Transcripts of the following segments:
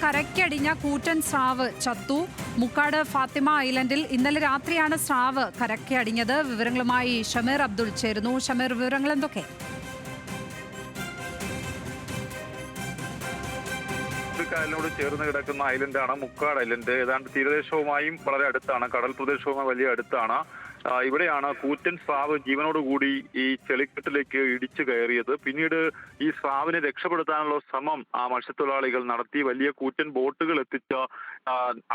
കരയ്ക്കടിഞ്ഞ കൂറ്റൻ സ്രാവ് ചത്തു. മുക്കാട് ഫാത്തിമ ഐലൻഡിൽ ഇന്നലെ രാത്രിയാണ് സ്രാവ് കരയ്ക്കടിഞ്ഞത്. വിവരങ്ങളുമായി ഷമീർ അബ്ദുൾ ചേരുന്നു. ഷമീർ, വിവരങ്ങൾ എന്തൊക്കെ? കായലിനോട് ചേർന്ന് കിടക്കുന്ന ഐലൻഡാണ് മുക്കാട് ഐലൻഡ്. ഏതാണ്ട് തീരദേശവുമായും വളരെ അടുത്താണ്, കടൽ പ്രദേശവുമായി വലിയ അടുത്താണ്. ഇവിടെയാണ് കൂറ്റൻ സ്രാവ് ജീവനോടുകൂടി ഈ ചെളിക്കെട്ടിലേക്ക് ഇടിച്ചു കയറിയത്. പിന്നീട് ഈ സ്രാവിനെ രക്ഷപ്പെടുത്താനുള്ള ശ്രമം മത്സ്യത്തൊഴിലാളികൾ നടത്തി. വലിയ കൂറ്റൻ ബോട്ടുകൾ എത്തിച്ച്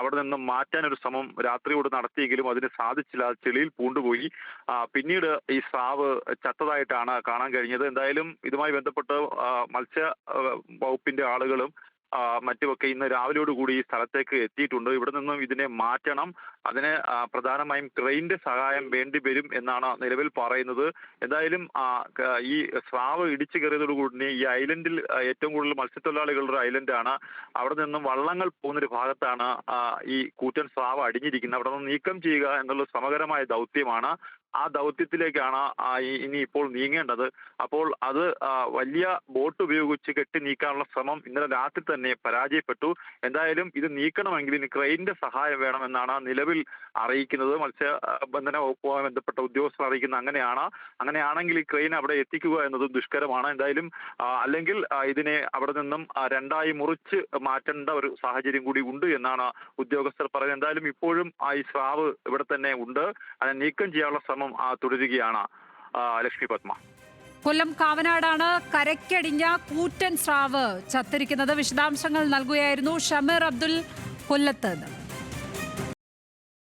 അവിടെ നിന്നും മാറ്റാനൊരു ശ്രമം രാത്രിയോട് നടത്തിയെങ്കിലും അതിന് സാധിച്ചില്ല. ചെളിയിൽ പൂണ്ടുപോയി. പിന്നീട് ഈ സ്രാവ് ചത്തതായിട്ടാണ് കാണാൻ കഴിഞ്ഞത്. എന്തായാലും ഇതുമായി ബന്ധപ്പെട്ട് മത്സ്യ വകുപ്പിന്റെ ആളുകളും മറ്റുമൊക്കെ ഇന്ന് രാവിലെയോടുകൂടി ഈ സ്ഥലത്തേക്ക് എത്തിയിട്ടുണ്ട്. ഇവിടെ നിന്നും ഇതിനെ മാറ്റണം. അതിന് പ്രധാനമായും ക്രെയിനിന്റെ സഹായം വേണ്ടി വരും എന്നാണ് നിലവിൽ പറയുന്നത്. എന്തായാലും ഈ സ്രാവ് ഇടിച്ചു കയറിയതോടുകൂടി ഈ ഐലൻഡിൽ ഏറ്റവും കൂടുതൽ മത്സ്യത്തൊഴിലാളികളുടെ ഒരു ഐലൻഡാണ്. അവിടെ നിന്നും വള്ളങ്ങൾ പോകുന്നൊരു ഭാഗത്താണ് ഈ കൂറ്റൻ സ്രാവ് അടിഞ്ഞിരിക്കുന്നത്. അവിടെ നിന്ന് നീക്കം ചെയ്യുക എന്നുള്ള ശ്രമകരമായ ദൗത്യമാണ്. ആ ദൗത്യത്തിലേക്കാണ് ഇനി ഇപ്പോൾ നീങ്ങേണ്ടത്. അപ്പോൾ അത് വലിയ ബോട്ട് ഉപയോഗിച്ച് കെട്ടി നീക്കാനുള്ള ശ്രമം ഇന്നലെ രാത്രി തന്നെ പരാജയപ്പെട്ടു. എന്തായാലും ഇത് നീക്കണമെങ്കിൽ ഇനി ക്രെയിനിന്റെ സഹായം വേണമെന്നാണ് നിലവിൽ അറിയിക്കുന്നത്. മത്സ്യബന്ധന വകുപ്പുമായി ബന്ധപ്പെട്ട ഉദ്യോഗസ്ഥർ അറിയിക്കുന്നത് അങ്ങനെയാണ്. അങ്ങനെയാണെങ്കിൽ ഈ ക്രെയിൻ അവിടെ എത്തിക്കുക എന്നതും ദുഷ്കരമാണ്. എന്തായാലും അല്ലെങ്കിൽ ഇതിനെ അവിടെ നിന്നും രണ്ടായി മുറിച്ച് മാറ്റേണ്ട ഒരു സാഹചര്യം കൂടി ഉണ്ട് എന്നാണ് ഉദ്യോഗസ്ഥർ പറയുന്നത്. എന്തായാലും ഇപ്പോഴും ഈ സ്രാവ് ഇവിടെ തന്നെ ഉണ്ട്. അതിനെ നീക്കം ചെയ്യാനുള്ള ശ്രമം തുടരുകയാണ്. ലക്ഷ്മി പത്മ. കൊല്ലം കാവനാടാണ് കരയ്ക്കടിഞ്ഞ കൂറ്റൻ സ്രാവ് ചത്തിരിക്കുന്നത്. വിശദാംശങ്ങൾ നൽകുകയായിരുന്നു ഷമീർ അബ്ദുൾ കൊല്ലത്ത്.